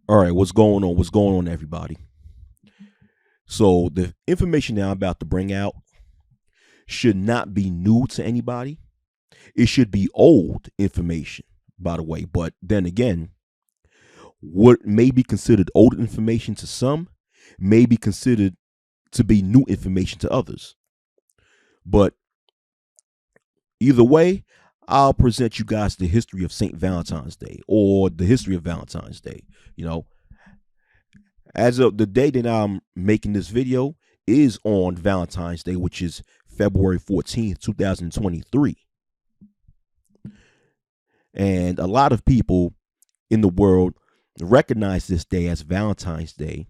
All right, what's going on? What's going on, everybody? So, the information that I'm about to bring out should not be new to anybody. It should be old information, by the way. But then again, what may be considered old information to some may be considered to be new information to others. But either way, I'll present you guys the history of St. Valentine's Day or the history of Valentine's Day. You know, as of the day that I'm making this video is on Valentine's Day, which is February 14th, 2023. And a lot of people in the world recognize this day as Valentine's Day,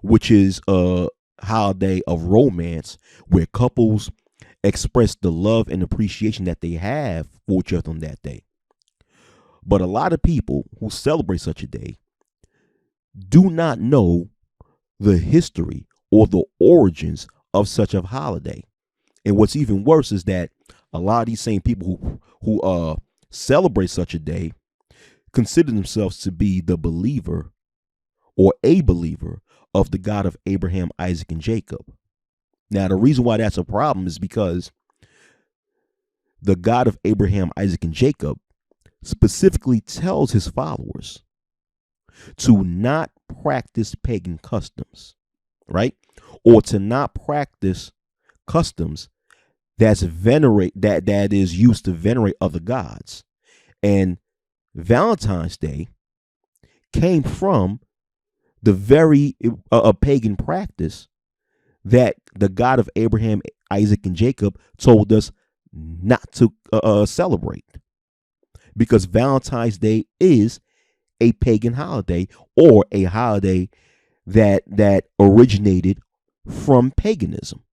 which is a holiday of romance where couples express the love and appreciation that they have for each other on that day. But a lot of people who celebrate such a day do not know the history or the origins of such a holiday. And what's even worse is that a lot of these same people who celebrate such a day consider themselves to be the believer or a believer of the God of Abraham, Isaac, and Jacob. Now, the reason why that's a problem is because the God of Abraham, Isaac, and Jacob specifically tells his followers to not practice pagan customs, right? Or to not practice customs that is used to venerate other gods. And Valentine's Day came from the very pagan practice that the God of Abraham, Isaac, and Jacob told us not to celebrate, because Valentine's Day is a pagan holiday, or a holiday that originated from paganism,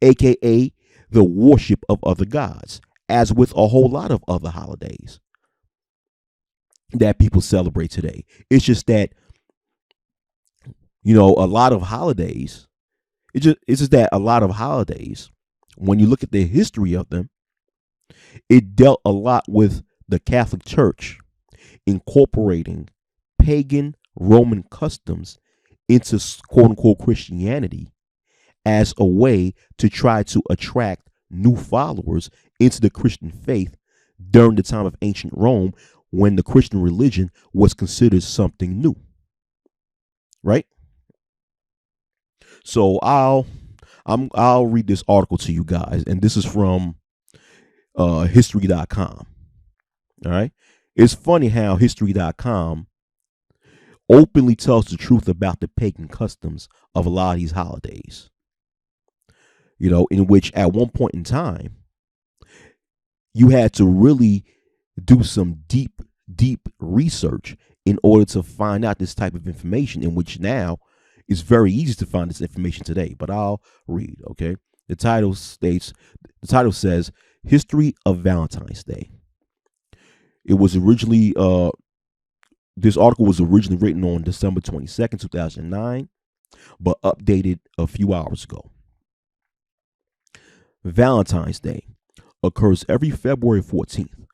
aka the worship of other gods, as with a whole lot of other holidays that people celebrate today. It's just that, a lot of holidays, it's just that a lot of holidays, when you look at the history of them, it dealt a lot with the Catholic Church incorporating pagan Roman customs into quote unquote Christianity as a way to try to attract new followers into the Christian faith during the time of ancient Rome, when the Christian religion was considered something new. Right? So I'll read this article to you guys, and this is from history.com. All right. It's funny how history.com openly tells the truth about the pagan customs of a lot of these holidays. In which at one point in time, you had to really do some deep research in order to find out this type of information, in which now it's very easy to find this information today. But I'll read, okay? The title says History of Valentine's Day. It was originally this article was originally written on December 22nd, 2009, but updated a few hours ago. Valentine's Day occurs every February 14th.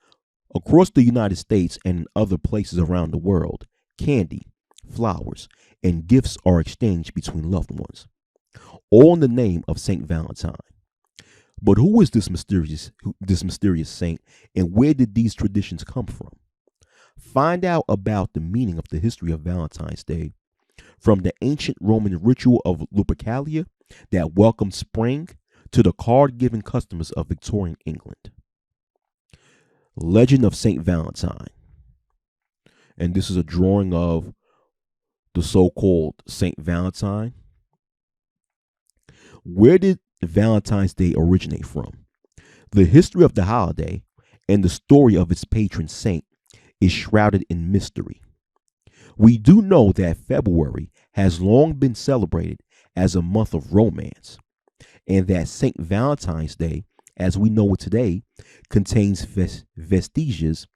Across the United States and in other places around the world, candy, flowers, and gifts are exchanged between loved ones, all in the name of St. Valentine. But who is this mysterious saint, and where did these traditions come from? Find out about the meaning of the history of Valentine's Day from the ancient Roman ritual of Lupercalia that welcomed spring to the card-giving customs of Victorian England. Legend of St. Valentine. And this is a drawing of the so-called St. Valentine. Where did Valentine's Day originate from? The history of the holiday and the story of its patron saint is shrouded in mystery. We do know that February has long been celebrated as a month of romance, and that St. Valentine's Day, as we know it today, contains vestiges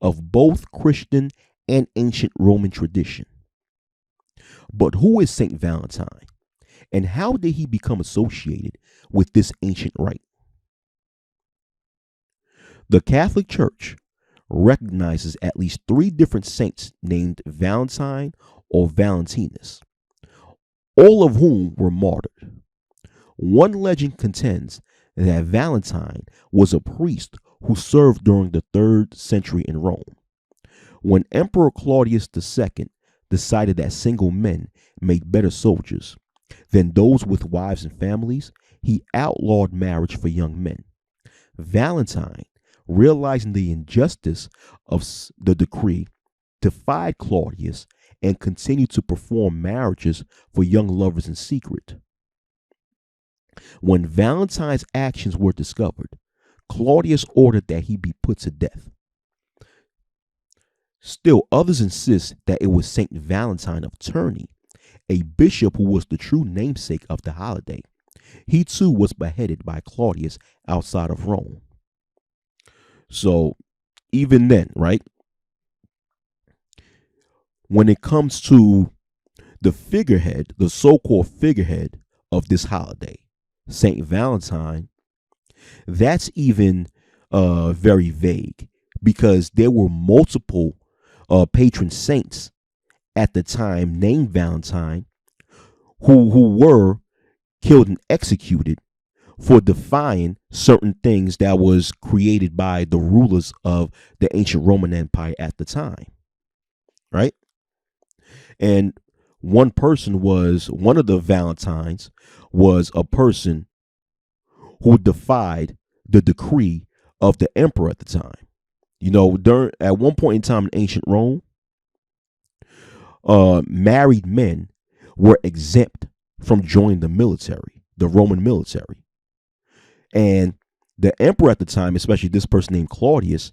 of both Christian and ancient Roman tradition. But who is St. Valentine, and how did he become associated with this ancient rite? The Catholic Church recognizes at least three different saints named Valentine or Valentinus, all of whom were martyred. One legend contends that Valentine was a priest who served during the 3rd century in Rome. When Emperor Claudius II decided that single men made better soldiers than those with wives and families, he outlawed marriage for young men. Valentine, realizing the injustice of the decree, defied Claudius and continued to perform marriages for young lovers in secret. When Valentine's actions were discovered, Claudius ordered that he be put to death. Still, others insist that it was St. Valentine of Terni, a bishop who was the true namesake of the holiday. He too was beheaded by Claudius outside of Rome. So, even then, right, when it comes to the figurehead, the so called figurehead of this holiday, St. Valentine, that's even very vague because there were multiple patron saints at the time named Valentine who were killed and executed for defying certain things that was created by the rulers of the ancient Roman Empire at the time, right? And one of the Valentines was a person who defied the decree of the emperor at the time. At one point in time in ancient Rome, married men were exempt from joining the military, the Roman military. And the emperor at the time, especially this person named Claudius,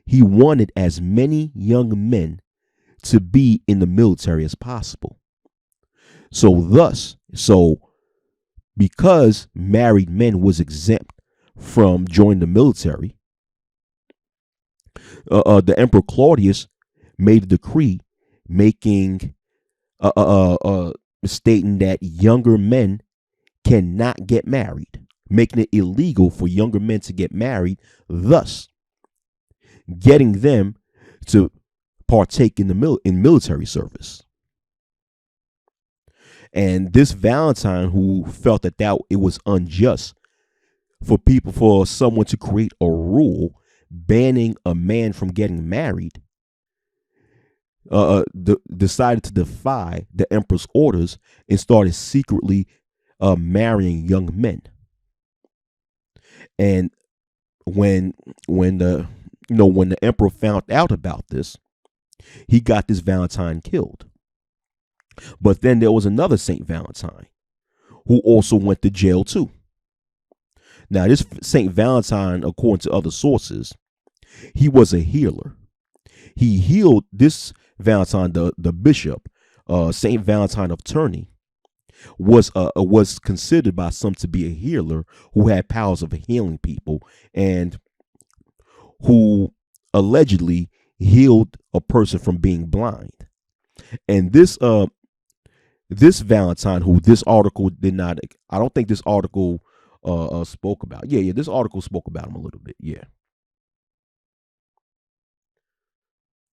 he wanted as many young men to be in the military as possible. So because married men was exempt from joining the military, the Emperor Claudius made a decree making stating that younger men cannot get married, making it illegal for younger men to get married, thus getting them to partake in military service. And this Valentine, who felt that it was unjust for someone to create a rule banning a man from getting married, decided to defy the emperor's orders and started secretly marrying young men. And when the emperor found out about this, he got this Valentine killed. But then there was another Saint Valentine who also went to jail too. Now, this Saint Valentine, according to other sources, he was a healer. He healed this Valentine, the bishop, Saint Valentine of Terni, was considered by some to be a healer who had powers of healing people and who allegedly healed a person from being blind. And this Valentine, who this article did not, I don't think this article spoke about. Yeah, this article spoke about him a little bit. Yeah.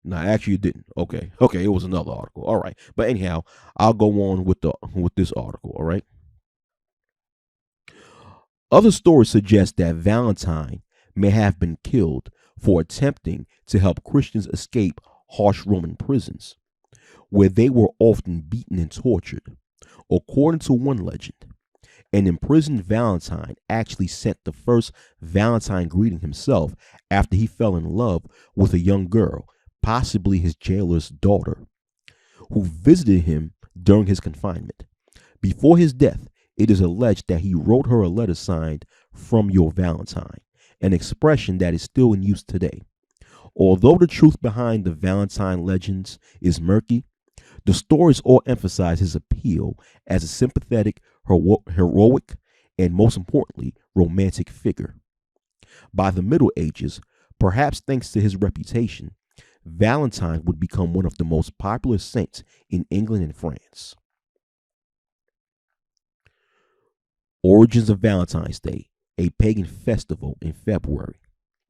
No, actually, it didn't. Okay, it was another article. All right, but anyhow, I'll go on with this article. All right. Other stories suggest that Valentine may have been killed for attempting to help Christians escape harsh Roman prisons, where they were often beaten and tortured. According to one legend, an imprisoned Valentine actually sent the first Valentine greeting himself after he fell in love with a young girl, possibly his jailer's daughter, who visited him during his confinement. Before his death, it is alleged that he wrote her a letter signed "From Your Valentine," an expression that is still in use today. Although the truth behind the Valentine legends is murky, the stories all emphasize his appeal as a sympathetic, heroic, and most importantly, romantic figure. By the Middle Ages, perhaps thanks to his reputation, Valentine would become one of the most popular saints in England and France. Origins of Valentine's Day, a pagan festival in February,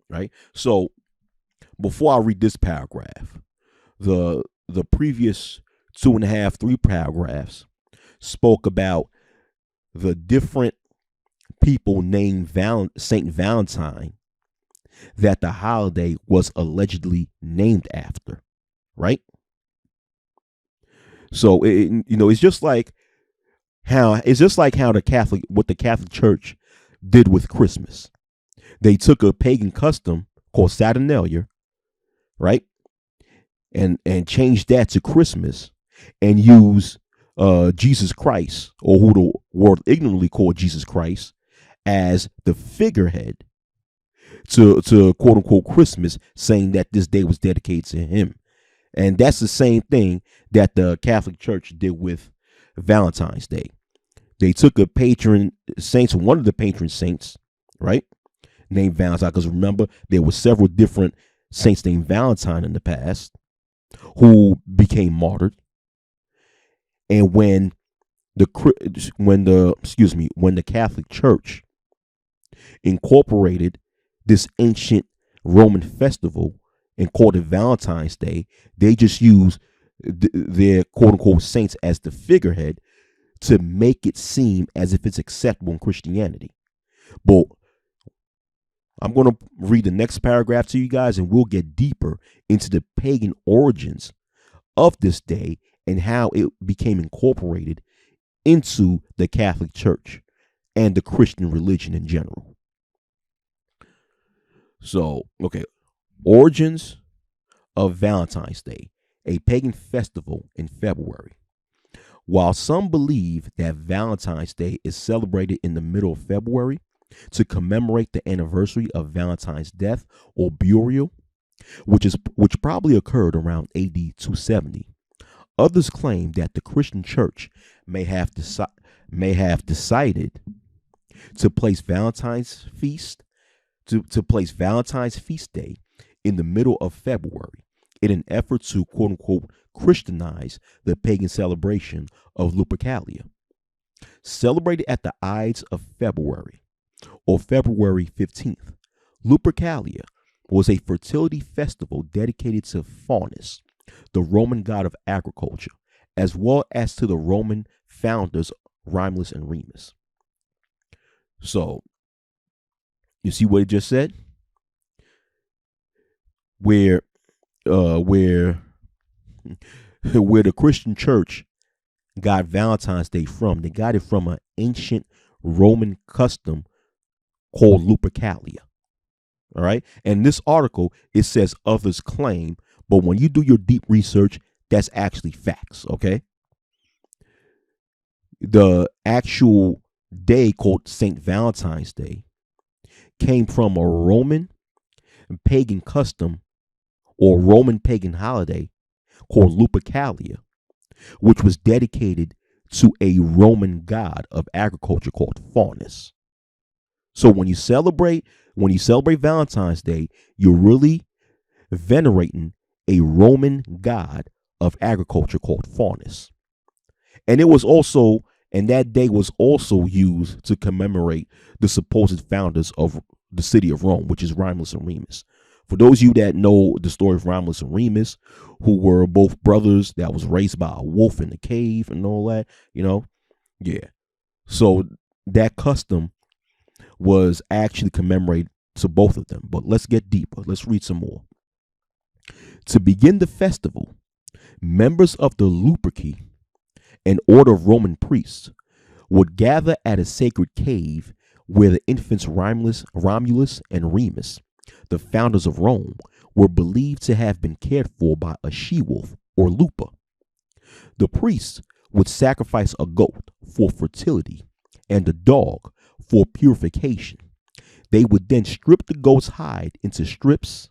right? So before I read this paragraph, the previous two and a half, three paragraphs spoke about the different people named Saint Valentine that the holiday was allegedly named after, right? So it's just like how the Catholic Church did with Christmas. They took a pagan custom called Saturnalia, right, and changed that to Christmas, and use Jesus Christ, or who the world ignorantly called Jesus Christ, as the figurehead to quote unquote Christmas, saying that this day was dedicated to him. And that's the same thing that the Catholic Church did with Valentine's Day. They took a patron saint, one of the patron saints, right, named Valentine, because remember, there were several different saints named Valentine in the past who became martyred. And when the Catholic Church incorporated this ancient Roman festival and called it Valentine's Day, they just used their quote unquote saints as the figurehead to make it seem as if it's acceptable in Christianity. But I'm going to read the next paragraph to you guys, and we'll get deeper into the pagan origins of this day and how it became incorporated into the Catholic Church and the Christian religion in general. So, okay, origins of Valentine's Day, a pagan festival in February. While some believe that Valentine's Day is celebrated in the middle of February to commemorate the anniversary of Valentine's death or burial, which probably occurred around AD 270, others claim that the Christian Church may have decided to place Valentine's feast Day in the middle of February in an effort to quote unquote Christianize the pagan celebration of Lupercalia. Celebrated at the Ides of February, or February 15th, Lupercalia was a fertility festival dedicated to Faunus, the Roman god of agriculture, as well as to the Roman founders Romulus and Remus. So, you see what it just said? Where the Christian Church got Valentine's Day from, they got it from an ancient Roman custom called Lupercalia. All right. And this article, it says others claim, but when you do your deep research, that's actually facts. Okay. The actual day called St. Valentine's Day came from a Roman pagan custom or Roman pagan holiday called Lupercalia, which was dedicated to a Roman god of agriculture called Faunus. So when you celebrate Valentine's Day, you're really venerating a Roman god of agriculture called Faunus. And that day was also used to commemorate the supposed founders of the city of Rome, which is Romulus and Remus. For those of you that know the story of Romulus and Remus, who were both brothers that was raised by a wolf in the cave and all that, yeah. So that custom was actually commemorated to both of them. But let's get deeper. Let's read some more. To begin the festival, members of the Luperci, an order of Roman priests, would gather at a sacred cave where the infants Romulus and Remus, the founders of Rome, were believed to have been cared for by a she-wolf or Lupa. The priests would sacrifice a goat for fertility and a dog for purification. They would then strip the goat's hide into strips,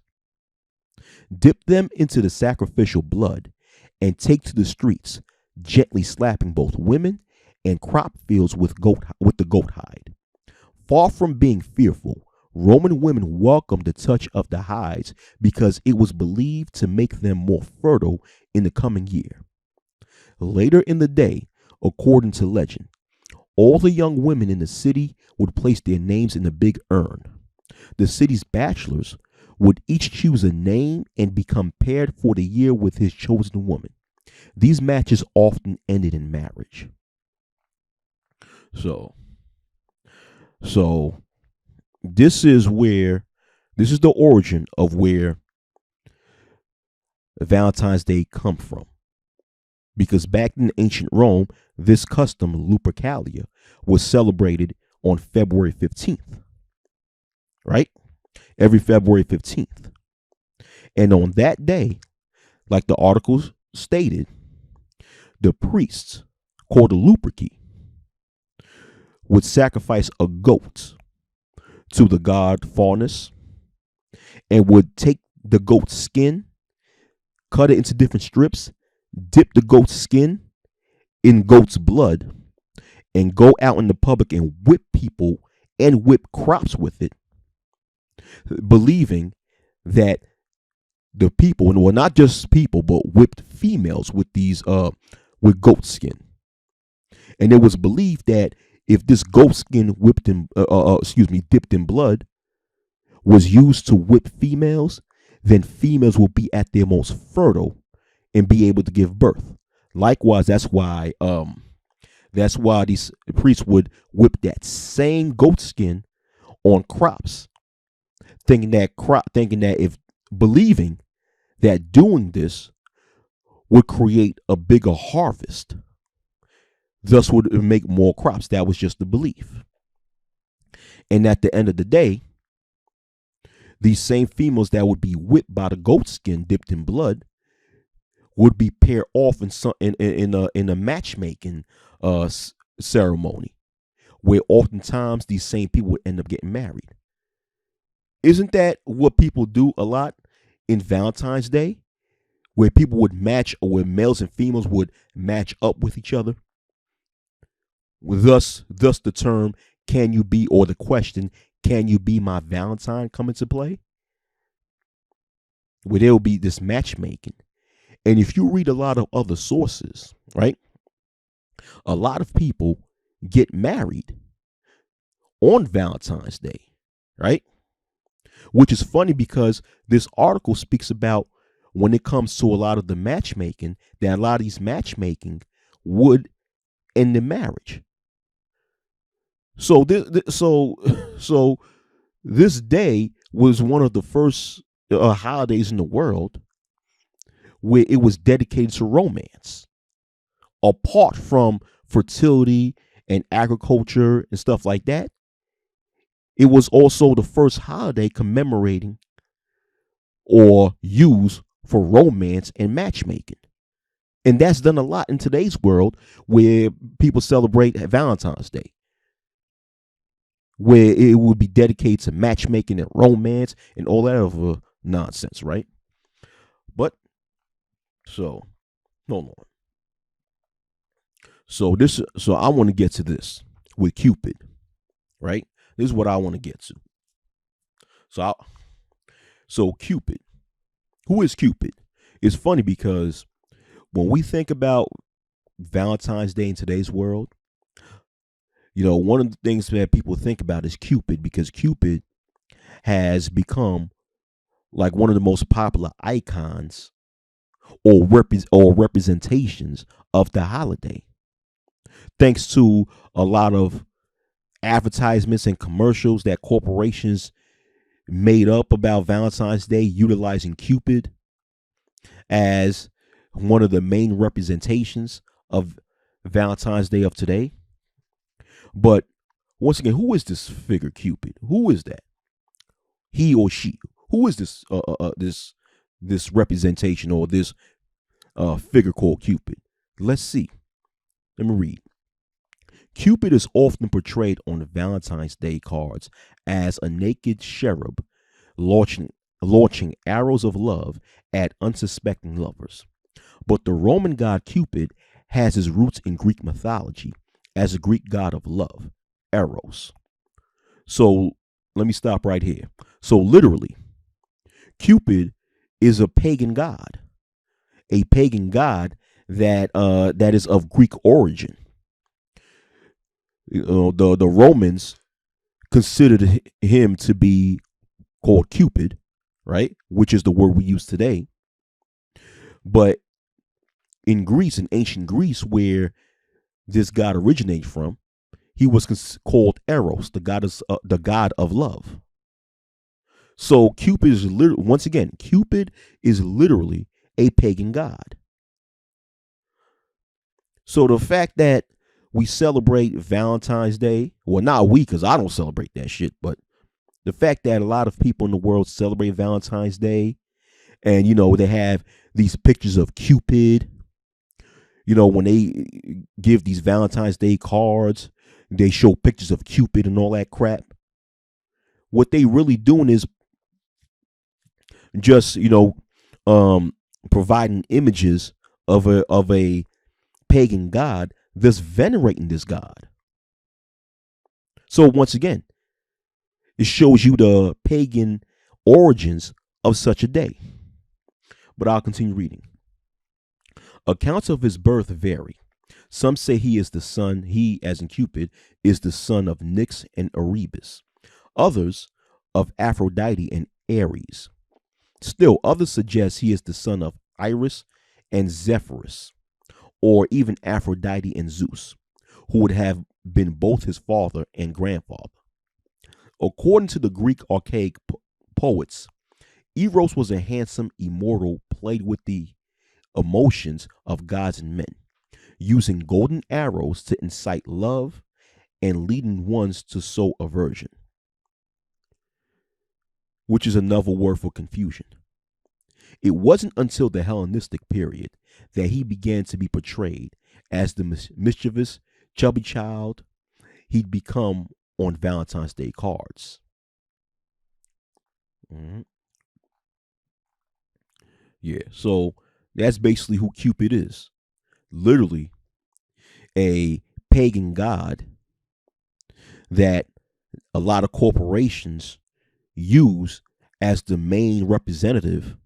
dip them into the sacrificial blood, and take to the streets, gently slapping both women and crop fields with the goat hide. Far from being fearful, Roman women welcomed the touch of the hides because it was believed to make them more fertile in the coming year. Later in the day, according to legend, all the young women in the city would place their names in a big urn. The city's bachelors would each choose a name and become paired for the year with his chosen woman. These matches often ended in marriage. So, so this is the origin of where Valentine's Day come from. Because back in ancient Rome, this custom, Lupercalia, was celebrated on February 15th, right? Every February 15th. And on that day, like the articles stated, the priests, called the Luperci, would sacrifice a goat to the god Faunus and would take the goat's skin, cut it into different strips, dip the goat's skin in goat's blood, and go out in the public and whip people and whip crops with it, believing that the people, and well, not just people, but whipped females with these with goat skin. And it was believed that if this goat skin dipped in blood was used to whip females, then females will be at their most fertile and be able to give birth. Likewise, that's why these priests would whip that same goat skin on crops, thinking that if believing that doing this would create a bigger harvest, thus would make more crops. That was just the belief. And at the end of the day, these same females that would be whipped by the goat skin dipped in blood would be paired off in a matchmaking ceremony, where oftentimes these same people would end up getting married. Isn't that what people do a lot in Valentine's Day, where people would match, or where males and females would match up with each other? Thus the term "can you be," or the question "can you be my Valentine" come into play, where there will be this matchmaking. And if you read a lot of other sources, right, a lot of people get married on Valentine's Day, right? Which is funny because this article speaks about when it comes to a lot of the matchmaking, that a lot of these matchmaking would end in marriage. So this day was one of the first holidays in the world where it was dedicated to romance, apart from fertility and agriculture and stuff like that. It was also the first holiday commemorating or used for romance and matchmaking. And that's done a lot in today's world, where people celebrate Valentine's Day, where it would be dedicated to matchmaking and romance and all that other nonsense, right? But so hold on. So I want to get to this with Cupid, right? This is what I want to get to. So Cupid, who is Cupid? It's funny because when we think about Valentine's Day in today's world, one of the things that people think about is Cupid, because Cupid has become like one of the most popular icons or representations of the holiday, thanks to a lot of advertisements and commercials that corporations made up about Valentine's Day, utilizing Cupid as one of the main representations of Valentine's Day of today. But once again, who is this figure Cupid? Who is that? He or she? Who is this this representation, or this figure called Cupid? Let's see. Let me read. Cupid is often portrayed on Valentine's Day cards as a naked cherub launching arrows of love at unsuspecting lovers. But the Roman god Cupid has his roots in Greek mythology as a Greek god of love, Eros. So let me stop right here. So literally, Cupid is a pagan god that is of Greek origin. The Romans considered him to be called Cupid, right? Which is the word we use today. But in Greece, in ancient Greece, where this god originated from, he was called Eros, the god of love. So Cupid is once again, Cupid is literally a pagan god. So the fact that we celebrate Valentine's Day, well, not we, because I don't celebrate that shit, but the fact that a lot of people in the world celebrate Valentine's Day, and they have these pictures of Cupid. When they give these Valentine's Day cards, they show pictures of Cupid and all that crap. What they really doing is just providing images of a pagan god that's venerating this god. So once again, it shows you the pagan origins of such a day. But I'll continue reading. Accounts of his birth vary. Some say he, as in Cupid, is the son of Nyx and Erebus. Others of Aphrodite and Ares. Still, others suggest he is the son of Iris and Zephyrus, or even Aphrodite and Zeus, who would have been both his father and grandfather. According to the Greek archaic poets, Eros was a handsome immortal played with the emotions of gods and men, using golden arrows to incite love and leading ones to sow aversion, which is another word for confusion. It wasn't until the Hellenistic period that he began to be portrayed as the mischievous, chubby child he'd become on Valentine's Day cards. Yeah, so that's basically who Cupid is. Literally a pagan god that a lot of corporations use as the main representative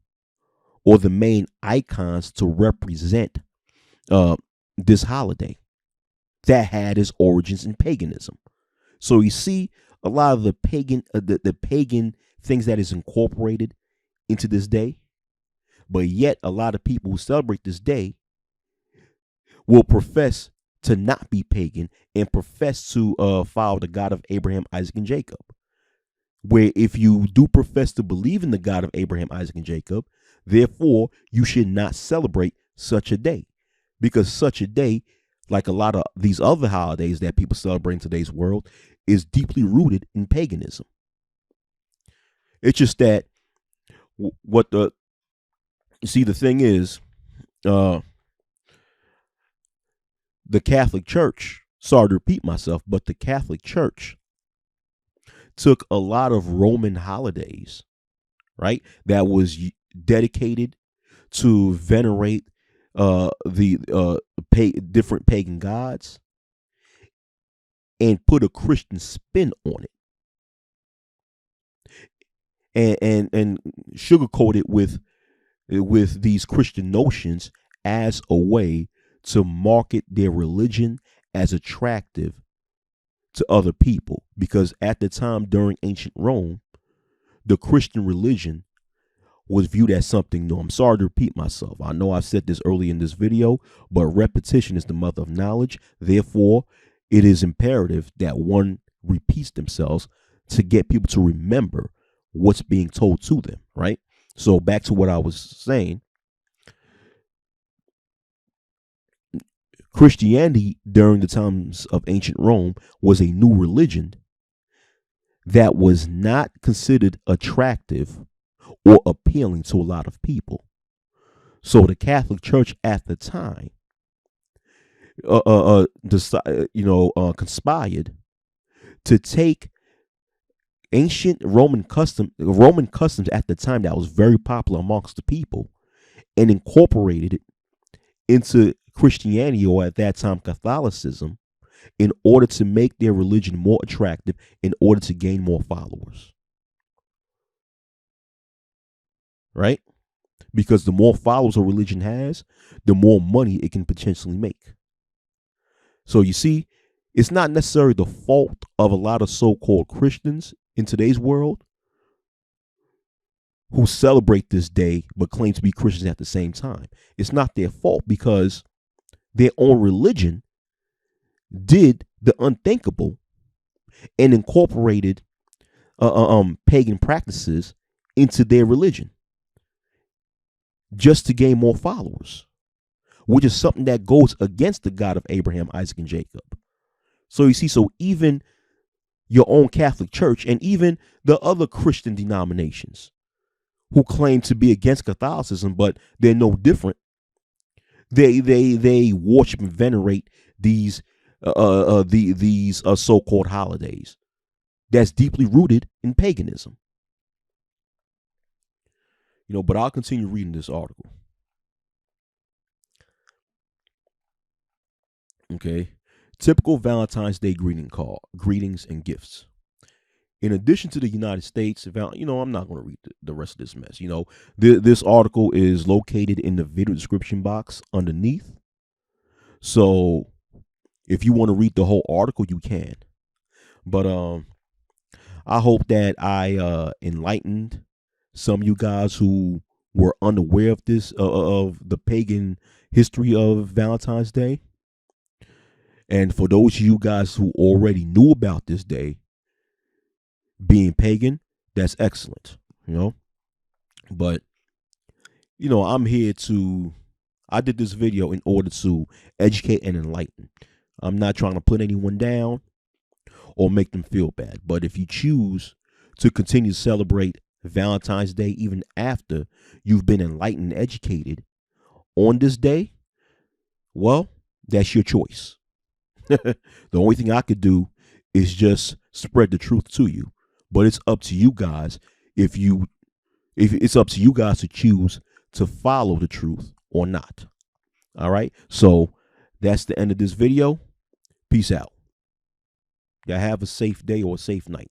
or the main icons to represent this holiday that had its origins in paganism. So you see a lot of the pagan things that is incorporated into this day, but yet a lot of people who celebrate this day will profess to not be pagan and profess to follow the God of Abraham, Isaac, and Jacob. Where if you do profess to believe in the God of Abraham, Isaac, and Jacob, therefore you should not celebrate such a day, because such a day, like a lot of these other holidays that people celebrate in today's world, is deeply rooted in paganism. It's just that the thing is, the Catholic Church, sorry to repeat myself, but the Catholic Church took a lot of Roman holidays, right, that was dedicated to venerate different pagan gods, and put a Christian spin on it, and sugarcoat it with these Christian notions as a way to market their religion as attractive to other people. Because at the time, during ancient Rome, the Christian religion was viewed as something new. I'm sorry to repeat myself. I know I said this early in this video, but repetition is the mother of knowledge. Therefore, it is imperative that one repeats themselves to get people to remember what's being told to them, right? So back to what I was saying. Christianity during the times of ancient Rome was a new religion that was not considered attractive or appealing to a lot of people. So the Catholic Church at the time conspired to take ancient Roman customs at the time that was very popular amongst the people, and incorporated it into Christianity, or at that time Catholicism, in order to make their religion more attractive, in order to gain more followers. Right? Because the more followers a religion has, the more money it can potentially make. So you see, it's not necessarily the fault of a lot of so-called Christians in today's world who celebrate this day but claim to be Christians at the same time. It's not their fault because their own religion did the unthinkable and incorporated pagan practices into their religion just to gain more followers, which is something that goes against the God of Abraham, Isaac, and Jacob. So you see, so even your own Catholic Church and even the other Christian denominations who claim to be against Catholicism, but they're no different. They worship and venerate these so-called holidays that's deeply rooted in paganism. But I'll continue reading this article. Okay. Typical Valentine's Day greetings and gifts. In addition to the United States, I'm not going to read the rest of this mess. This article is located in the video description box underneath. So if you want to read the whole article, you can. But I hope that I enlightened some of you guys who were unaware of this, of the pagan history of Valentine's Day. And for those of you guys who already knew about this day being pagan, that's excellent, But, I did this video in order to educate and enlighten. I'm not trying to put anyone down or make them feel bad. But if you choose to continue to celebrate Valentine's Day even after you've been enlightened and educated on this day, well, that's your choice. The only thing I could do is just spread the truth to you. But it's up to you guys if it's up to you guys to choose to follow the truth or not. All right. So that's the end of this video. Peace out. Y'all have a safe day or a safe night.